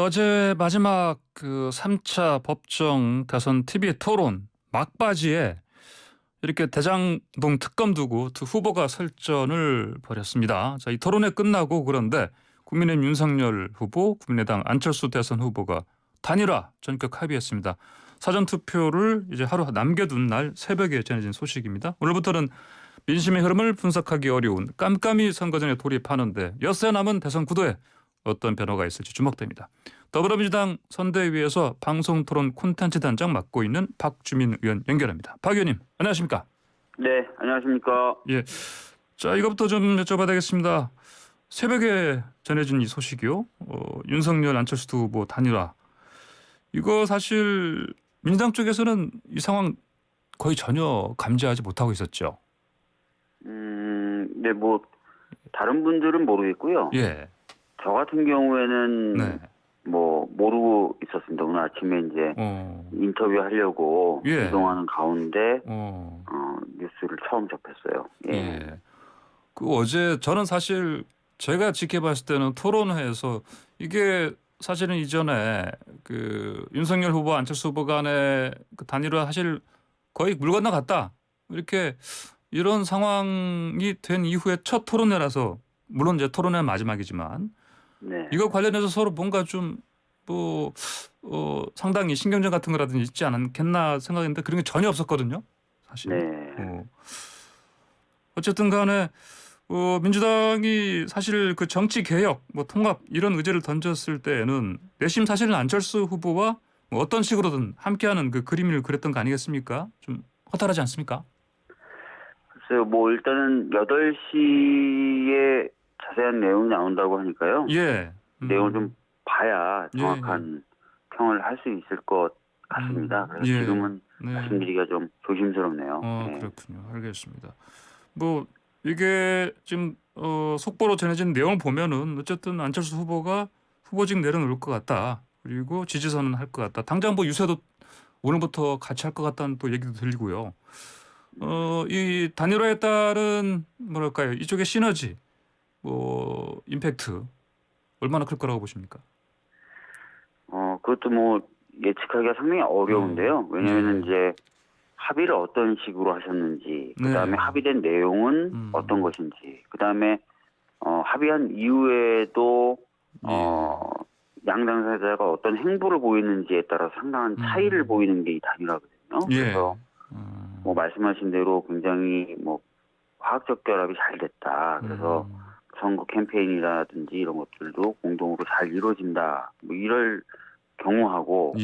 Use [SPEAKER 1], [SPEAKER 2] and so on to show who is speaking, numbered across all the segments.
[SPEAKER 1] 어제 마지막 그 3차 법정 대선 TV 토론 막바지에 이렇게 대장동 특검 두고 두 후보가 설전을 벌였습니다. 자, 이 토론회 끝나고 그런데 국민의힘 윤석열 후보, 국민의당 안철수 대선 후보가 단일화 전격 합의했습니다. 사전 투표를 이제 하루 남겨둔 날 새벽에 전해진 소식입니다. 오늘부터는 민심의 흐름을 분석하기 어려운 깜깜이 선거전에 돌입하는데 엿새 남은 대선 구도에 어떤 변화가 있을지 주목됩니다. 더불어민주당 선대위에서 방송토론 콘텐츠 단장 맡고 있는 박주민 의원 연결합니다. 박 의원님, 안녕하십니까?
[SPEAKER 2] 네, 안녕하십니까.
[SPEAKER 1] 예, 자 이것부터 좀 여쭤봐야 되겠습니다. 새벽에 전해진 이 소식이요. 윤석열, 안철수 두 후보 단일화. 이거 사실 민주당 쪽에서는 이 상황 거의 전혀 감지하지 못하고 있었죠.
[SPEAKER 2] 네, 뭐 다른 분들은 모르겠고요.
[SPEAKER 1] 예.
[SPEAKER 2] 저 같은 경우에는
[SPEAKER 1] 네.
[SPEAKER 2] 뭐 모르고 있었습니다. 오늘 아침에 이제 인터뷰하려고
[SPEAKER 1] 예.
[SPEAKER 2] 이동하는 가운데
[SPEAKER 1] 어.
[SPEAKER 2] 뉴스를 처음 접했어요. 예.
[SPEAKER 1] 예. 그 어제 저는 사실 제가 지켜봤을 때는 토론회에서 이게 사실은 이전에 그 윤석열 후보, 안철수 후보 간의 그 단일화 사실 거의 물 건너갔다. 이렇게 이런 상황이 된 이후에 첫 토론회라서 물론 이제 토론회 마지막이지만
[SPEAKER 2] 네.
[SPEAKER 1] 이거 관련해서 서로 뭔가 좀 뭐 상당히 신경전 같은 거라든지 있지 않겠나 생각했는데 그런 게 전혀 없었거든요. 사실.
[SPEAKER 2] 네.
[SPEAKER 1] 어쨌든 간에 민주당이 사실 그 정치 개혁, 뭐 통합 이런 의제를 던졌을 때에는 내심 사실은 안철수 후보와 뭐 어떤 식으로든 함께하는 그 그림을 그렸던 거 아니겠습니까? 좀 허탈하지 않습니까?
[SPEAKER 2] 글쎄요, 뭐 일단은 8시에 자세한 내용이 나온다고 하니까요.
[SPEAKER 1] 예.
[SPEAKER 2] 내용을 좀 봐야 정확한 평을 할 수 있을 것 같습니다. 그래서 지금은 말씀드리기가 좀 조심스럽네요. 네.
[SPEAKER 1] 그렇군요. 알겠습니다. 뭐 이게 지금 속보로 전해진 내용을 보면은 어쨌든 안철수 후보가 후보직 내려놓을 것 같다. 그리고 지지선은 할 것 같다. 당장 뭐 유세도 오늘부터 같이 할 것 같다는 또 얘기도 들리고요. 이 단일화에 따른 뭐랄까요? 이쪽의 시너지, 뭐 임팩트 얼마나 클 거라고 보십니까?
[SPEAKER 2] 그것도 뭐 예측하기가 상당히 어려운데요. 왜냐하면 이제 합의를 어떤 식으로 하셨는지, 그다음에 합의된 내용은 어떤 것인지, 그다음에 합의한 이후에도 양 당사자가 어떤 행보를 보이는지에 따라 상당한 차이를 보이는 게 이 단일화거든요. 그래서 뭐 말씀하신 대로 굉장히 뭐 화학적 결합이 잘 됐다. 그래서 선거 캠페인이라든지 이런 것들도 공동으로 잘 이루어진다. 뭐 이럴 경우하고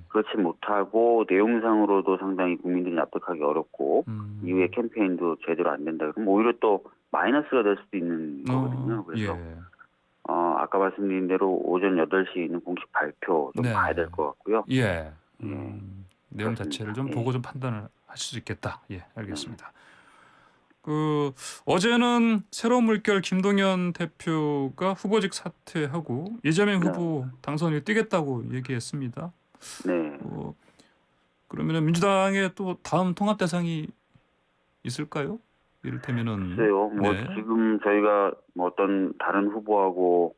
[SPEAKER 2] 그렇지 못하고 내용상으로도 상당히 국민들이 납득하기 어렵고 이후에 캠페인도 제대로 안 된다. 그럼 오히려 또 마이너스가 될 수도 있는 거거든요. 그래서 아까 말씀드린 대로 오전 8시에 있는 공식 발표 좀 봐야 될 것 같고요.
[SPEAKER 1] 내용 자체를 좀 보고 좀 판단을 하실 수 있겠다. 예, 알겠습니다. 그 어제는 새로운 물결 김동연 대표가 후보직 사퇴하고 이재명 후보 당선이 뛰겠다고 얘기했습니다.
[SPEAKER 2] 네.
[SPEAKER 1] 그러면은 민주당의 또 다음 통합 대상이 있을까요? 이를테면은
[SPEAKER 2] 글쎄요. 뭐 지금 저희가 뭐 어떤 다른 후보하고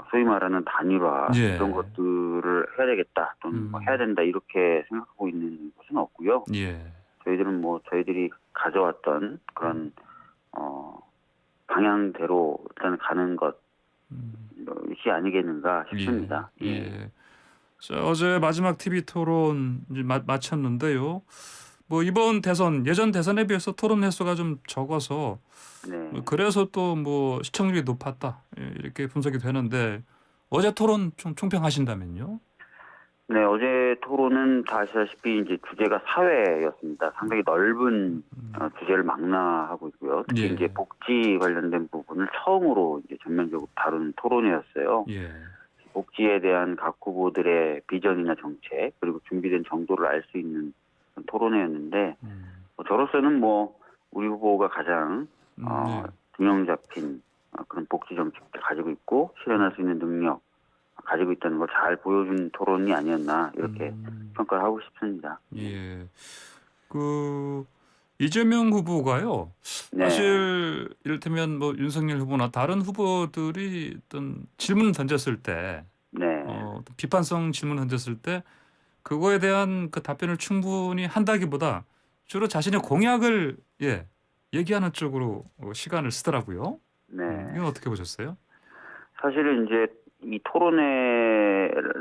[SPEAKER 2] 소위 말하는 단일화 이런 것들을 해야 되겠다 또는 뭐 해야 된다 이렇게 생각하고 있는 것은 없고요. 저희들은 뭐 저희들이 가져왔던 그런 방향대로 일단 가는 것이 아니겠는가 싶습니다.
[SPEAKER 1] 자, 어제 마지막 TV 토론 이제 마쳤는데요. 뭐 이번 대선 예전 대선에 비해서 토론 횟수가 좀 적어서 그래서 또 뭐 시청률이 높았다 이렇게 분석이 되는데 어제 토론 좀 총평하신다면요?
[SPEAKER 2] 네, 어제 토론은 다 아시다시피 이제 주제가 사회였습니다. 상당히 넓은 주제를 망라하고 있고요. 특히 이제 복지 관련된 부분을 처음으로 이제 전면적으로 다룬 토론회였어요. 복지에 대한 각 후보들의 비전이나 정책 그리고 준비된 정도를 알 수 있는 토론회였는데 저로서는 뭐 우리 후보가 가장 균형 잡힌 그런 복지 정책을 가지고 있고 실현할 수 있는 능력 가지고 있다는 걸 잘 보여준 토론이 아니었나 이렇게 평가를 하고 싶습니다.
[SPEAKER 1] 그 이재명 후보가요. 사실 이를테면 뭐 윤석열 후보나 다른 후보들이 어떤 질문을 던졌을 때 어떤 비판성 질문을 던졌을 때 그거에 대한 그 답변을 충분히 한다기보다 주로 자신의 공약을 얘기하는 쪽으로 시간을 쓰더라고요.
[SPEAKER 2] 네.
[SPEAKER 1] 이건 어떻게 보셨어요?
[SPEAKER 2] 사실은 이제 이 토론회라는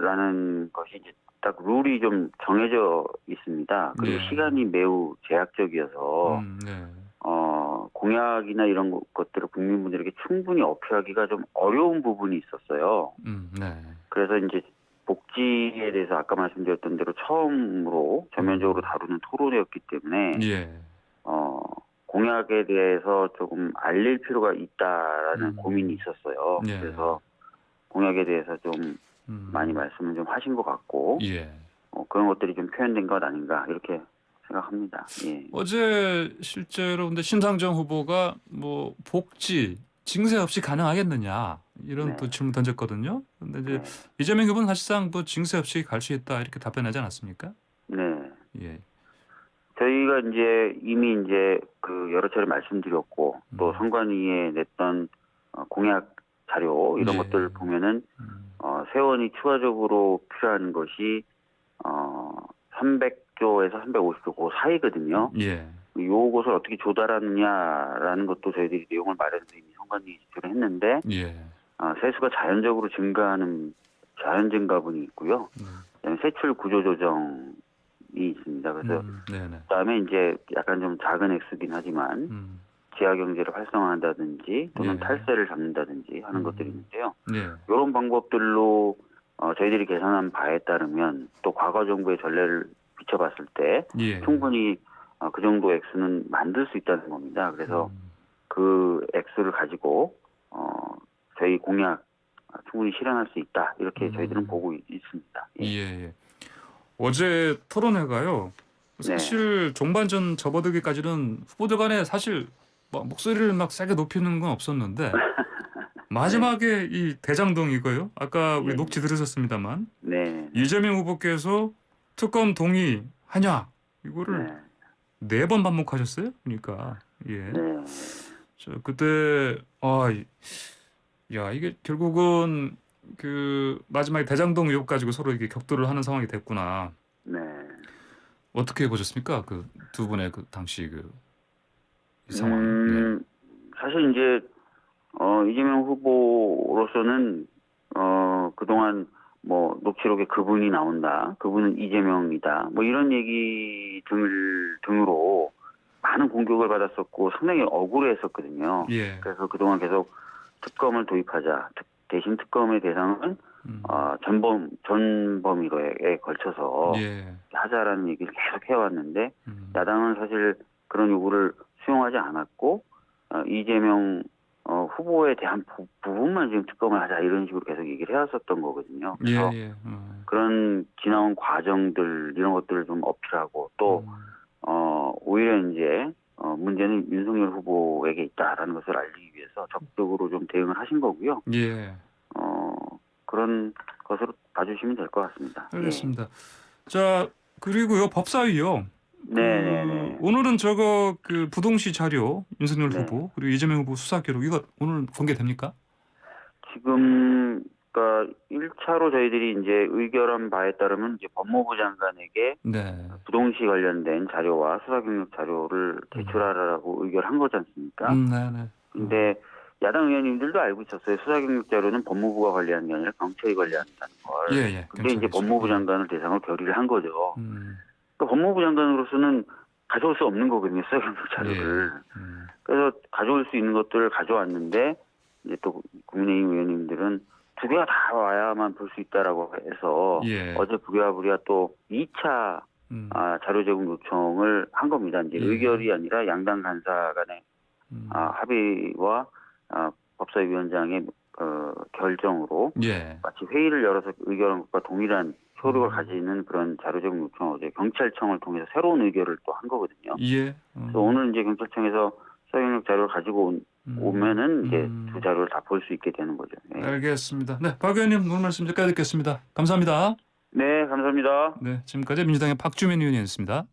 [SPEAKER 2] 것이 이제 딱 룰이 좀 정해져 있습니다. 그리고
[SPEAKER 1] 예.
[SPEAKER 2] 시간이 매우 제약적이어서
[SPEAKER 1] 네.
[SPEAKER 2] 공약이나 이런 것들을 국민분들에게 충분히 어필하기가 좀 어려운 부분이 있었어요.
[SPEAKER 1] 네.
[SPEAKER 2] 그래서 이제 복지에 대해서 아까 말씀드렸던 대로 처음으로 전면적으로 다루는 토론회였기 때문에
[SPEAKER 1] 예.
[SPEAKER 2] 공약에 대해서 조금 알릴 필요가 있다라는 고민이 있었어요.
[SPEAKER 1] 예.
[SPEAKER 2] 그래서 공약에 대해서 좀 많이 말씀을 좀 하신 것 같고
[SPEAKER 1] 예.
[SPEAKER 2] 그런 것들이 좀 표현된 것 아닌가 이렇게 생각합니다. 예.
[SPEAKER 1] 어제 실제로 근데 심상정 후보가 뭐 복지 징세 없이 가능하겠느냐 이런
[SPEAKER 2] 네.
[SPEAKER 1] 또 질문 던졌거든요. 근데 이제
[SPEAKER 2] 네.
[SPEAKER 1] 이재명 후보는 사실상 뭐 징세 없이 갈 수 있다 이렇게 답변하지 않았습니까?
[SPEAKER 2] 네.
[SPEAKER 1] 예.
[SPEAKER 2] 저희가 이제 이미 이제 그 여러 차례 말씀드렸고 또 선관위에 냈던 공약 자료 이런
[SPEAKER 1] 예.
[SPEAKER 2] 것들을 보면은 세원이 추가적으로 필요한 것이 300조에서 350조 그 사이거든요.
[SPEAKER 1] 예.
[SPEAKER 2] 요것을 어떻게 조달하느냐라는 것도 저희들이 내용을 마련해서 이미 선관위에 제출을 했는데
[SPEAKER 1] 예.
[SPEAKER 2] 세수가 자연적으로 증가하는 자연 증가분이 있고요. 그다음에 세출 구조 조정이 있습니다. 그래서
[SPEAKER 1] 네네.
[SPEAKER 2] 그다음에 이제 약간 좀 작은 액수긴 하지만 지하 경제를 활성화한다든지 또는
[SPEAKER 1] 예.
[SPEAKER 2] 탈세를 잡는다든지 하는 것들이 있는데요.
[SPEAKER 1] 예.
[SPEAKER 2] 이런 방법들로 저희들이 계산한 바에 따르면 또 과거 정부의 전례를 비춰봤을 때
[SPEAKER 1] 예.
[SPEAKER 2] 충분히 그 정도 액수는 만들 수 있다는 겁니다. 그래서 그 액수를 가지고 저희 공약 충분히 실현할 수 있다 이렇게 저희들은 보고 있습니다. 예.
[SPEAKER 1] 예. 어제 토론회가요.
[SPEAKER 2] 네.
[SPEAKER 1] 사실 종반전 접어들기까지는 후보들 간에 사실 막 목소리를 막 세게 높이는 건 없었는데 마지막에 이 대장동 이거요. 아까 우리
[SPEAKER 2] 예.
[SPEAKER 1] 녹취 들으셨습니다.만
[SPEAKER 2] 네.
[SPEAKER 1] 이재명 후보께서 특검 동의하냐 이거를 네 번 반복하셨어요. 그러니까 예.
[SPEAKER 2] 네.
[SPEAKER 1] 그때 이게 결국은 그 마지막에 대장동 의혹 가지고 서로 이게 격돌을 하는 상황이 됐구나.
[SPEAKER 2] 네.
[SPEAKER 1] 어떻게 보셨습니까? 그 두 분의 그 당시 이 상황.
[SPEAKER 2] 사실 이제 이재명 후보로서는 그동안 뭐 녹취록에 그분이 나온다, 그분은 이재명이다, 뭐 이런 얘기 등으로 많은 공격을 받았었고 상당히 억울해했었거든요.
[SPEAKER 1] 예.
[SPEAKER 2] 그래서 그동안 계속 특검을 도입하자, 대신 특검의 대상은 전범위에 걸쳐서
[SPEAKER 1] 예.
[SPEAKER 2] 하자라는 얘기를 계속 해왔는데 야당은 사실 그런 요구를 수용하지 않았고 이재명 후보에 대한 부분만 지금 특검을 하자 이런 식으로 계속 얘기를 해왔었던 거거든요. 그래서 그런 지나온 과정들 이런 것들을 좀 어필하고 또 오히려 이제 문제는 윤석열 후보에게 있다라는 것을 알리기 위해서 적극적으로 좀 대응을 하신 거고요.
[SPEAKER 1] 예.
[SPEAKER 2] 그런 것으로 봐주시면 될 것 같습니다.
[SPEAKER 1] 알겠습니다. 자 그리고요 법사위요.
[SPEAKER 2] 네네네.
[SPEAKER 1] 오늘은 저거 그 부동시 자료 윤석열
[SPEAKER 2] 네.
[SPEAKER 1] 후보 그리고 이재명 후보 수사 기록 이거 오늘 공개됩니까?
[SPEAKER 2] 지금 그러니까 1차로 저희들이 이제 의결한 바에 따르면 이제 법무부 장관에게
[SPEAKER 1] 네.
[SPEAKER 2] 부동시 관련된 자료와 수사 경력 자료를 제출하라고 의결한 거지 않습니까?
[SPEAKER 1] 네네.
[SPEAKER 2] 근데 야당 의원님들도 알고 있었어요. 수사 경력 자료는 법무부가 관리하는 게 아니라 경찰이 관리한다는 걸.
[SPEAKER 1] 예.
[SPEAKER 2] 근데 이제 법무부 장관을 대상으로 결의를 한 거죠.
[SPEAKER 1] 음.
[SPEAKER 2] 그러니까 법무부 장관으로서는 가져올 수 없는 거거든요. 수사 경력 자료를. 그래서 가져올 수 있는 것들을 가져왔는데 이제 또 국민의힘 의원님들은 두 개가 다 와야만 볼 수 있다라고 해서
[SPEAKER 1] 예.
[SPEAKER 2] 어제 부랴부랴 또 2차 자료 제공 요청을 한 겁니다. 이제 의결이 아니라 양당 간사 간의 합의와 법사위원장의 결정으로
[SPEAKER 1] 예.
[SPEAKER 2] 마치 회의를 열어서 의결한 것과 동일한 효력을 가지는 그런 자료 제공 요청을 어제 경찰청을 통해서 새로운 의결을 또 한 거거든요.
[SPEAKER 1] 예.
[SPEAKER 2] 그래서 오늘 이제 경찰청에서 수사경력 자료를 가지고 오면은 이제 두 자료를 다 볼 수 있게 되는 거죠. 네.
[SPEAKER 1] 알겠습니다. 네, 박 의원님 오늘 말씀 여기까지 듣겠습니다. 감사합니다.
[SPEAKER 2] 네, 감사합니다.
[SPEAKER 1] 네, 지금까지 민주당의 박주민 의원이었습니다.